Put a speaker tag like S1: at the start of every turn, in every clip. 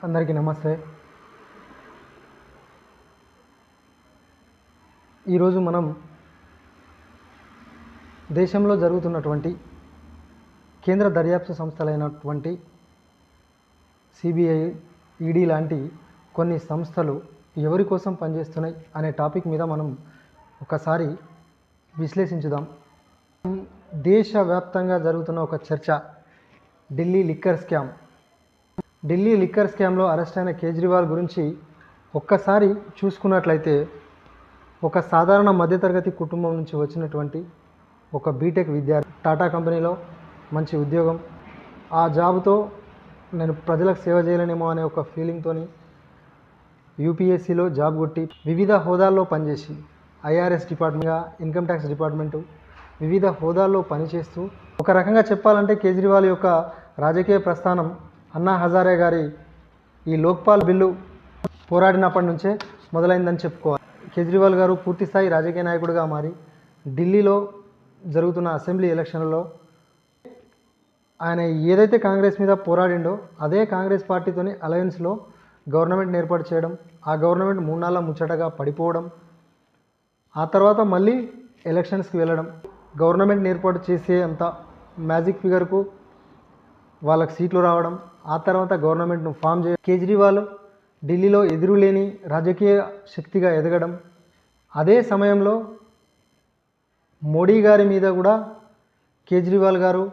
S1: అందరికీ నమస్తే. ఈరోజు మనం దేశంలో జరుగుతున్నటువంటి కేంద్ర దర్యాప్తు సంస్థలైనటువంటి సిబిఐ, ఈడీ లాంటి కొన్ని సంస్థలు ఎవరి కోసం పనిచేస్తున్నాయి అనే టాపిక్ మీద మనం ఒకసారి విశ్లేషించుదాం. దేశవ్యాప్తంగా జరుగుతున్న ఒక చర్చ Delhi liquor scam. Delhi liquor స్కామ్లో అరెస్ట్ అయిన కేజ్రీవాల్ గురించి ఒక్కసారి చూసుకున్నట్లయితే ఒక సాధారణ మధ్యతరగతి కుటుంబం నుంచి వచ్చినటువంటి ఒక బీటెక్ విద్యార్థి, టాటా కంపెనీలో మంచి ఉద్యోగం, ఆ జాబ్తో నేను ప్రజలకు సేవ చేయలేనేమో అనే ఒక ఫీలింగ్తో యూపీఎస్సీలో జాబ్ కొట్టి వివిధ హోదాల్లో పనిచేసి ఐఆర్ఎస్ డిపార్ట్మెంట్గా, ఇన్కమ్ ట్యాక్స్ డిపార్ట్మెంటు వివిధ హోదాల్లో పనిచేస్తూ ఒక రకంగా చెప్పాలంటే కేజ్రీవాల్ యొక్క రాజకీయ ప్రస్థానం అన్నా హజారే గారి ఈ లోక్పాల్ బిల్లు పోరాడినప్పటి నుంచే మొదలైందని చెప్పుకోవాలి. కేజ్రీవాల్ గారు పూర్తిస్థాయి రాజకీయ నాయకుడిగా మారి ఢిల్లీలో జరుగుతున్న అసెంబ్లీ ఎలక్షన్లలో ఆయన ఏదైతే కాంగ్రెస్ మీద పోరాడిండో అదే కాంగ్రెస్ పార్టీతోని అలయన్స్లో గవర్నమెంట్ని ఏర్పాటు చేయడం, ఆ గవర్నమెంట్ 3 నెలల ముచ్చటగా పడిపోవడం, ఆ తర్వాత మళ్ళీ ఎలక్షన్స్కి వెళ్ళడం, గవర్నమెంట్ని ఏర్పాటు చేసే అంత మ్యాజిక్ ఫిగర్కు వాళ్ళకి సీట్లు రావడం, ఆ తర్వాత గవర్నమెంట్ను ఫామ్ చేయడం, కేజ్రీవాల్ ఢిల్లీలో ఎదురులేని రాజకీయ శక్తిగా ఎదగడం, అదే సమయంలో మోడీ గారి మీద కూడా కేజ్రీవాల్ గారు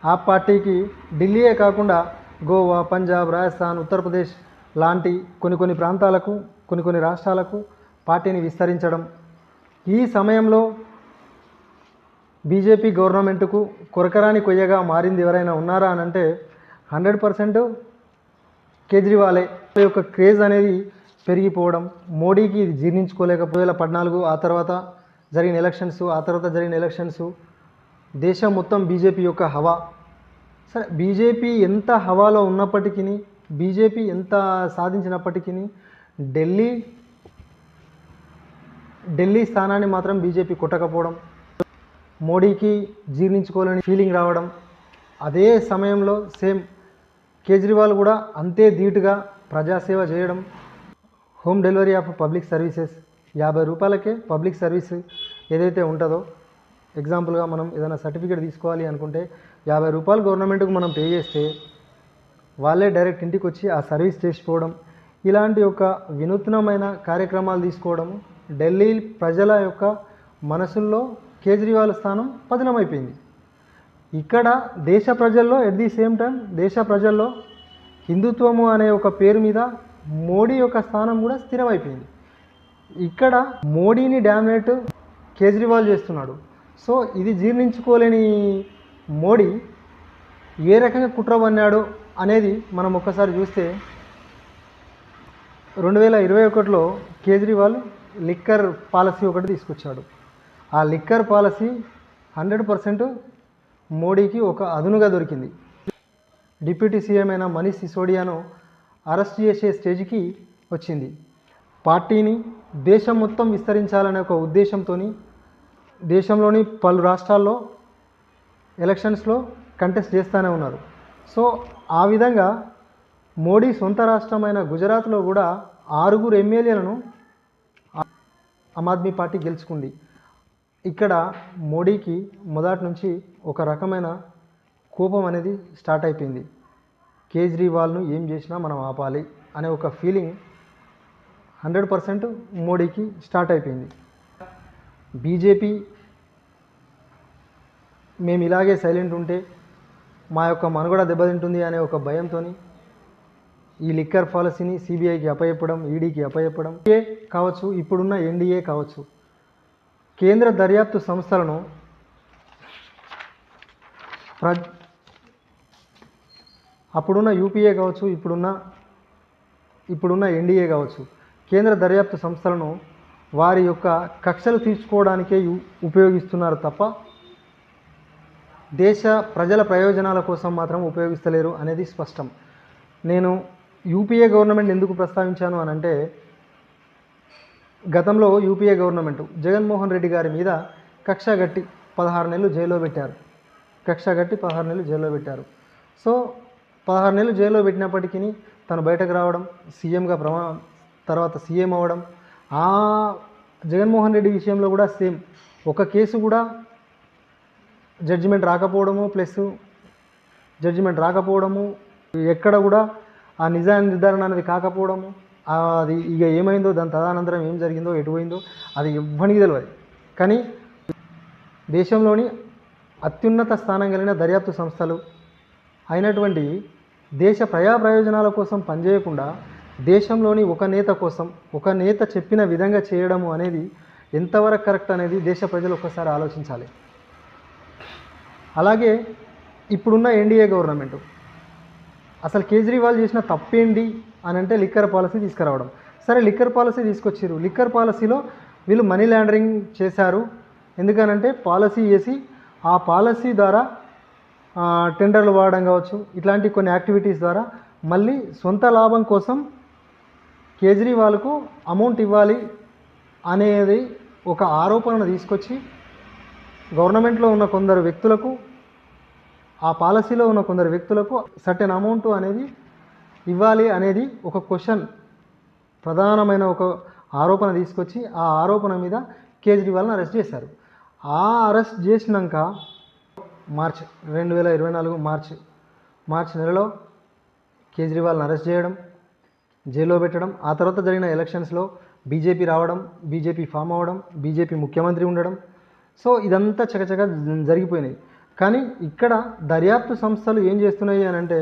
S1: ఆ పార్టీకి ఢిల్లీయే కాకుండా గోవా, పంజాబ్, రాజస్థాన్, ఉత్తరప్రదేశ్ లాంటి కొన్ని ప్రాంతాలకు, కొన్ని రాష్ట్రాలకు పార్టీని విస్తరించడం, ఈ సమయంలో బీజేపీ గవర్నమెంట్కు కొరకరాని కొయ్యగా మారింది ఎవరైనా ఉన్నారా అని అంటే 100% కేజ్రీవాలే. యొక్క క్రేజ్ అనేది పెరిగిపోవడం, మోడీకి ఇది జీర్ణించుకోలేక 2014 ఆ తర్వాత జరిగిన ఎలక్షన్స్ దేశం మొత్తం బీజేపీ యొక్క హవా. సరే, బీజేపీ ఎంత హవాలో ఉన్నప్పటికీ, బీజేపీ ఎంత సాధించినప్పటికీ ఢిల్లీ స్థానాన్ని మాత్రం బీజేపీ కొట్టకపోవడం, మోడీకి జీర్ణించుకోలేని ఫీలింగ్ రావడం, అదే సమయంలో సేమ్ కేజ్రీవాల్ కూడా అంతే ధీటుగా ప్రజాసేవ చేయడం, home delivery of public services 50 రూపాయలకే పబ్లిక్ సర్వీస్ ఏదైతే ఉంటుందో, ఎగ్జాంపుల్గా మనం ఏదైనా సర్టిఫికేట్ తీసుకోవాలి అనుకుంటే 50 రూపాయలు గవర్నమెంట్కు మనం పే చేస్తే వాళ్ళే డైరెక్ట్ ఇంటికి వచ్చి ఆ సర్వీస్ చేసిపోవడం, ఇలాంటి ఒక వినూత్నమైన కార్యక్రమాలు తీసుకోవడం ఢిల్లీ ప్రజల యొక్క మనసుల్లో కేజ్రీవాల్ స్థానం పతనమైపోయింది. ఇక్కడ దేశ ప్రజల్లో ఎట్ ది సేమ్ టైం దేశ ప్రజల్లో హిందుత్వము అనే ఒక పేరు మీద మోడీ యొక్క స్థానం కూడా స్థిరమైపోయింది. ఇక్కడ మోడీని డామినేట్ కేజ్రీవాల్ చేస్తున్నాడు. సో ఇది జీర్ణించుకోలేని మోడీ ఏ రకంగా కుట్ర పన్నాడు అనేది మనం ఒక్కసారి చూస్తే 2021లో కేజ్రీవాల్ లిక్కర్ పాలసీ ఒకటి తీసుకొచ్చాడు. ఆ లిక్కర్ పాలసీ 100% మోడీకి ఒక అదునుగా దొరికింది. డిప్యూటీ సీఎం అయిన మనీష్ సిసోడియాను అరెస్ట్ చేసే స్టేజ్కి వచ్చింది. పార్టీని దేశం మొత్తం విస్తరించాలనే ఒక ఉద్దేశంతో దేశంలోని పలు రాష్ట్రాల్లో ఎలక్షన్స్లో కంటెస్ట్ చేస్తూనే ఉన్నారు. సో ఆ విధంగా మోడీ సొంత రాష్ట్రమైన గుజరాత్లో కూడా 6 ఎమ్మెల్యేలను ఆమ్ ఆద్మీ పార్టీ గెలుచుకుంది. ఇక్కడ మోడీకి మొదటి నుంచి ఒక రకమైన కోపం అనేది స్టార్ట్ అయిపోయింది. కేజ్రీవాల్ను ఏం చేసినా మనం ఆపాలి అనే ఒక ఫీలింగ్ 100% మోడీకి స్టార్ట్ అయిపోయింది. బీజేపీ మేము ఇలాగే సైలెంట్ ఉంటే మా యొక్క మనుగడ దెబ్బతింటుంది అనే ఒక భయంతో ఈ లిక్కర్ పాలసీని సిబిఐకి అప్పచెప్పడం, ఈడీకి అప్పచెప్పడం కావచ్చు, ఇప్పుడున్న ఎన్డీఏ కావచ్చు, కేంద్ర దర్యాప్తు సంస్థలను అప్పుడున్న యూపీఏ కావచ్చు, ఇప్పుడున్న ఎన్డీఏ కావచ్చు, కేంద్ర దర్యాప్తు సంస్థలను వారి యొక్క కక్షలు తీర్చుకోవడానికే ఉపయోగిస్తున్నారు తప్ప దేశ ప్రజల ప్రయోజనాల కోసం మాత్రం ఉపయోగిస్తలేరు అనేది స్పష్టం. నేను యూపీఏ గవర్నమెంట్ ఎందుకు ప్రస్తావించాను అని అంటే, గతంలో యూపీఏ గవర్నమెంట్ జగన్మోహన్ రెడ్డి గారి మీద కక్ష గట్టి 16 నెలలు జైల్లో పెట్టారు. సో 16 నెలలు జైల్లో పెట్టినప్పటికీ తను బయటకు రావడం, సీఎంగా తర్వాత సీఎం అవ్వడం. ఆ జగన్మోహన్ రెడ్డి విషయంలో కూడా సేమ్, ఒక కేసు కూడా జడ్జిమెంట్ రాకపోవడము, ఎక్కడ కూడా ఆ నిర్ధారణ అనేది కాకపోవడము, అది ఇక ఏమైందో, దాని తదనంతరం ఏం జరిగిందో, ఎటు పోయిందో అది ఎవ్వనికి తెలియదు. కానీ దేశంలోని అత్యున్నత స్థానం కలిగిన దర్యాప్తు సంస్థలు అయినటువంటి దేశ ప్రయోజనాల కోసం పనిచేయకుండా దేశంలోని ఒక నేత చెప్పిన విధంగా చేయడము అనేది ఎంతవరకు కరెక్ట్ అనేది దేశ ప్రజలు ఒక్కసారి ఆలోచించాలి. అలాగే ఇప్పుడున్న ఎన్డీఏ గవర్నమెంట్ అసలు కేజ్రీవాల్ చేసిన తప్పేంటి అని అంటే లిక్కర్ పాలసీ తీసుకురావడం. సరే, లిక్కర్ పాలసీ తీసుకొచ్చారు. లిక్కర్ పాలసీలో వీళ్ళు మనీ లాండరింగ్ చేశారు. ఎందుకనంటే పాలసీ చేసి ఆ పాలసీ ద్వారా టెండర్లు వాడడం కావచ్చు, ఇట్లాంటి కొన్ని యాక్టివిటీస్ ద్వారా మళ్ళీ సొంత లాభం కోసం కేజ్రీవాల్కు అమౌంట్ ఇవ్వాలి అనేది ఒక ఆరోపణను తీసుకొచ్చి గవర్నమెంట్లో ఉన్న కొందరు వ్యక్తులకు, ఆ పాలసీలో ఉన్న కొందరు వ్యక్తులకు సర్టెన్ అమౌంట్ అనేది ఇవ్వాలి అనేది ఒక క్వశ్చన్, ప్రధానమైన ఒక ఆరోపణ తీసుకొచ్చి ఆ ఆరోపణ మీద కేజ్రీవాల్ని అరెస్ట్ చేశారు. ఆ అరెస్ట్ చేసినాక 2024 మార్చ్ నెలలో కేజ్రీవాల్ని అరెస్ట్ చేయడం, జైల్లో పెట్టడం, ఆ తర్వాత జరిగిన ఎలక్షన్స్లో బీజేపీ రావడం, బీజేపీ ఫామ్ అవ్వడం, బీజేపీ ముఖ్యమంత్రి ఉండడం. సో ఇదంతా చకచక జరిగిపోయినాయి. కానీ ఇక్కడ దర్యాప్తు సంస్థలు ఏం చేస్తున్నాయి అని అంటే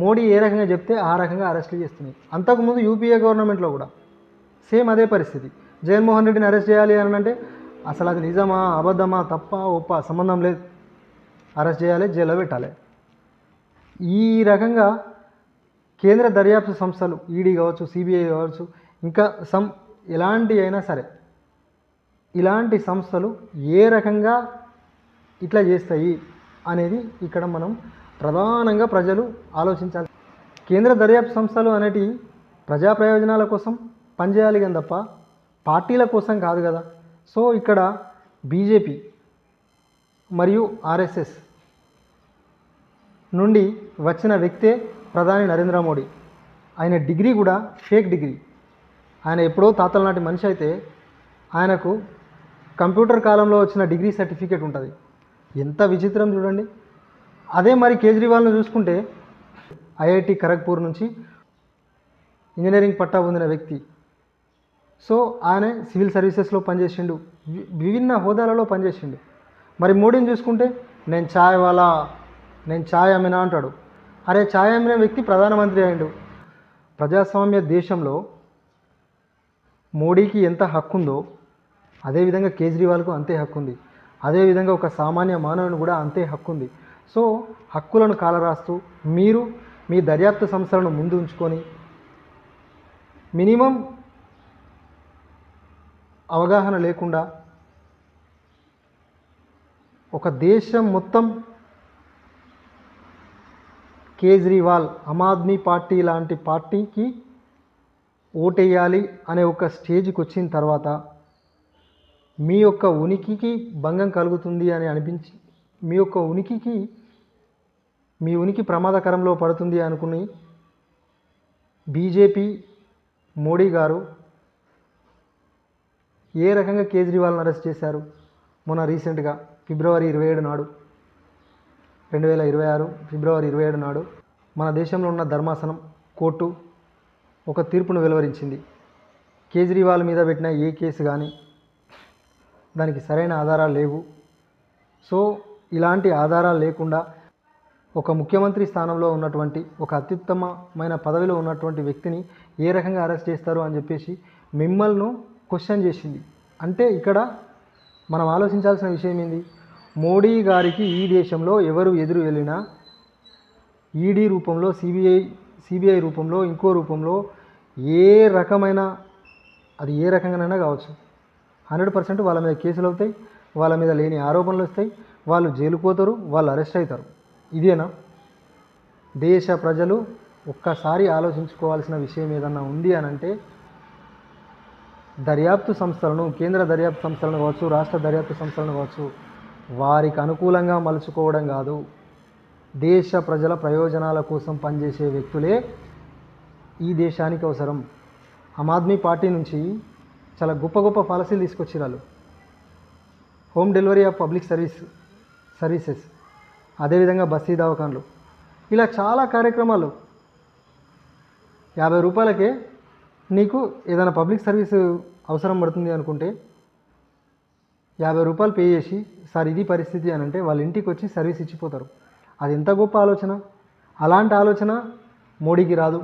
S1: మోడీ ఏ రకంగా చెప్తే ఆ రకంగా అరెస్టులు చేస్తున్నాయి. అంతకుముందు యూపీఏ గవర్నమెంట్లో కూడా సేమ్ అదే పరిస్థితి. జగన్మోహన్ రెడ్డిని అరెస్ట్ చేయాలి అని అంటే అసలు అది నిజమా, అబద్ధమా, తప్ప ఒప్ప సంబంధం లేదు, అరెస్ట్ చేయాలి, జైల్లో పెట్టాలి. ఈ రకంగా కేంద్ర దర్యాప్తు సంస్థలు ఈడీ కావచ్చు, సిబిఐ కావచ్చు, ఇంకా ఎలాంటి అయినా సరే ఇలాంటి సంస్థలు ఏ రకంగా ఇట్లా చేస్తాయి అనేది ఇక్కడ మనం ప్రధానంగా ప్రజలు ఆలోచించాలి. కేంద్ర దర్యాప్తు సంస్థలు అనేటివి ప్రజా ప్రయోజనాల కోసం పనిచేయాలి కానీ తప్ప పార్టీల కోసం కాదు కదా. సో ఇక్కడ బీజేపీ మరియు ఆర్ఎస్ఎస్ నుండి వచ్చిన వ్యక్తే ప్రధాని నరేంద్ర మోడీ. ఆయన డిగ్రీ కూడా ఫేక్ డిగ్రీ. ఆయన ఎప్పుడో తాతల నాటి మనిషి అయితే ఆయనకు కంప్యూటర్ కాలంలో వచ్చిన డిగ్రీ సర్టిఫికేట్ ఉంటుంది. ఎంత విచిత్రం చూడండి. అదే మరి కేజ్రీవాల్ను చూసుకుంటే ఐఐటి ఖరగ్పూర్ నుంచి ఇంజనీరింగ్ పట్టా పొందిన వ్యక్తి. సో ఆయన సివిల్ సర్వీసెస్లో పనిచేసిండు, విభిన్న హోదాలలో పనిచేసిండు. మరి మోడీని చూసుకుంటే నేను ఛాయ్ అమ్మినా అంటాడు. అరే, ఛాయ్ అమ్మిన వ్యక్తి ప్రధానమంత్రి అయ్యిండు. ప్రజాస్వామ్య దేశంలో మోడీకి ఎంత హక్కు ఉందో అదేవిధంగా కేజ్రీవాల్కు అంతే హక్కు ఉంది. అదేవిధంగా ఒక సామాన్య మానవుని కూడా అంతే హక్కు ఉంది. సో హక్కులను కాలరాస్తూ మీరు మీ దర్యాప్తు సంస్థలను ముందు ఉంచుకొని మినిమం అవగాహన లేకుండా ఒక దేశం మొత్తం కేజ్రీవాల్, ఆమ్ ఆద్మీ పార్టీ లాంటి పార్టీకి ఓటేయాలి అనే ఒక స్టేజ్కి వచ్చిన తర్వాత మీ యొక్క ఉనికికి భంగం కలుగుతుంది అని అనిపించి, మీ యొక్క ఉనికి ప్రమాదకరంలో పడుతుంది అనుకుని బీజేపీ మోడీ గారు ఏ రకంగా కేజ్రీవాల్ని అరెస్ట్ చేశారు. మొన్న రీసెంట్గా ఫిబ్రవరి 27 నాడు 2026 ఫిబ్రవరి 27 నాడు మన దేశంలో ఉన్న ధర్మాసనం కోర్టు ఒక తీర్పును వెలువరించింది. కేజ్రీవాల్ మీద పెట్టిన ఏ కేసు కానీ దానికి సరైన ఆధారాలు లేవు. సో ఇలాంటి ఆధారాలు లేకుండా ఒక ముఖ్యమంత్రి స్థానంలో ఉన్నటువంటి, ఒక అత్యుత్తమమైన పదవిలో ఉన్నటువంటి వ్యక్తిని ఏ రకంగా అరెస్ట్ చేస్తారు అని చెప్పేసి మిమ్మల్ని క్వశ్చన్ చేసింది. అంటే ఇక్కడ మనం ఆలోచించాల్సిన విషయం ఏంది, మోడీ గారికి ఈ దేశంలో ఎవరు ఎదురు వెళ్ళినా ఈడీ రూపంలో, సిబిఐ రూపంలో, ఇంకో రూపంలో ఏ రకంగానైనా కావచ్చు 100% వాళ్ళ మీద కేసులు అవుతాయి, వాళ్ళ మీద లేని ఆరోపణలు వస్తాయి, వాళ్ళు జైలుకు పోతారు, వాళ్ళు అరెస్ట్ అవుతారు. ఇదేనా? దేశ ప్రజలు ఒక్కసారి ఆలోచించుకోవాల్సిన విషయం ఏదన్నా ఉంది అని అంటే దర్యాప్తు సంస్థలను, కేంద్ర దర్యాప్తు సంస్థలను కావచ్చు, రాష్ట్ర దర్యాప్తు సంస్థలను కావచ్చు, వారికి అనుకూలంగా మలుచుకోవడం కాదు, దేశ ప్రజల ప్రయోజనాల కోసం పనిచేసే వ్యక్తులే ఈ దేశానికి అవసరం. ఆమ్ ఆద్మీ పార్టీ నుంచి చాలా గొప్ప గొప్ప పాలసీలు తీసుకొచ్చారు వాళ్ళు. Home delivery of public services, అదేవిధంగా బస్తీ దవాఖాన్లు, ఇలా చాలా కార్యక్రమాలు. 50 రూపాయలకే నీకు ఏదైనా పబ్లిక్ సర్వీస్ అవసరం పడుతుంది అనుకుంటే 50 రూపాయలు పే చేసి, సార్ ఇది పరిస్థితి అని అంటే వాళ్ళ ఇంటికి వచ్చి సర్వీస్ ఇచ్చిపోతారు. అది ఎంత గొప్ప ఆలోచన. అలాంటి ఆలోచన మోడీకి రాదు.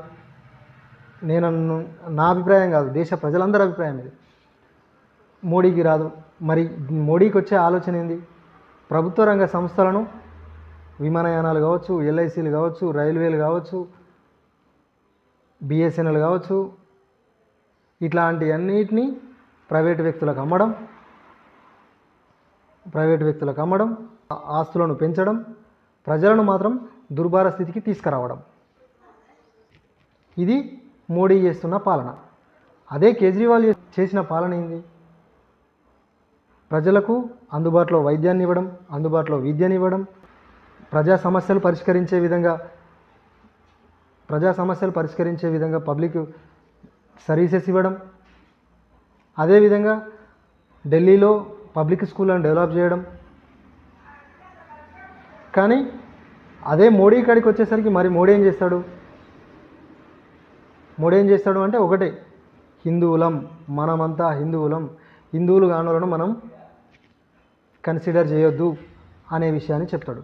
S1: నా అభిప్రాయం కాదు, దేశ ప్రజలందరి అభిప్రాయం ఇది. మోడీకి రాదు. మరి మోడీకి వచ్చే ఆలోచన ఏంది? ప్రభుత్వ రంగ సంస్థలను, విమానయానాలు కావచ్చు, ఎల్ఐసీలు కావచ్చు, రైల్వేలు కావచ్చు, బిఎస్ఎన్ఎల్ కావచ్చు, ఇట్లాంటి అన్నిటినీ ప్రైవేటు వ్యక్తులకు అమ్మడం, ఆస్తులను పెంచడం, ప్రజలను మాత్రం దుర్భర స్థితికి తీసుకురావడం. ఇది మోడీ చేస్తున్న పాలన. అదే కేజ్రీవాల్ చేసిన పాలన ఏంది? ప్రజలకు అందుబాటులో వైద్యాన్ని ఇవ్వడం, అందుబాటులో విద్యని ఇవ్వడం, ప్రజా సమస్యలు పరిష్కరించే విధంగా పబ్లిక్ సర్వీసెస్ ఇవ్వడం, అదేవిధంగా ఢిల్లీలో పబ్లిక్ స్కూళ్ళను డెవలప్ చేయడం. కానీ అదే మోడీ కాడికి వచ్చేసరికి మరి మోడీ ఏం చేస్తాడు అంటే ఒకటే, హిందువులం, మనమంతా హిందువులు కానోళ్ళను మనం కన్సిడర్ చేయొద్దు అనే విషయాన్ని చెప్తాడు.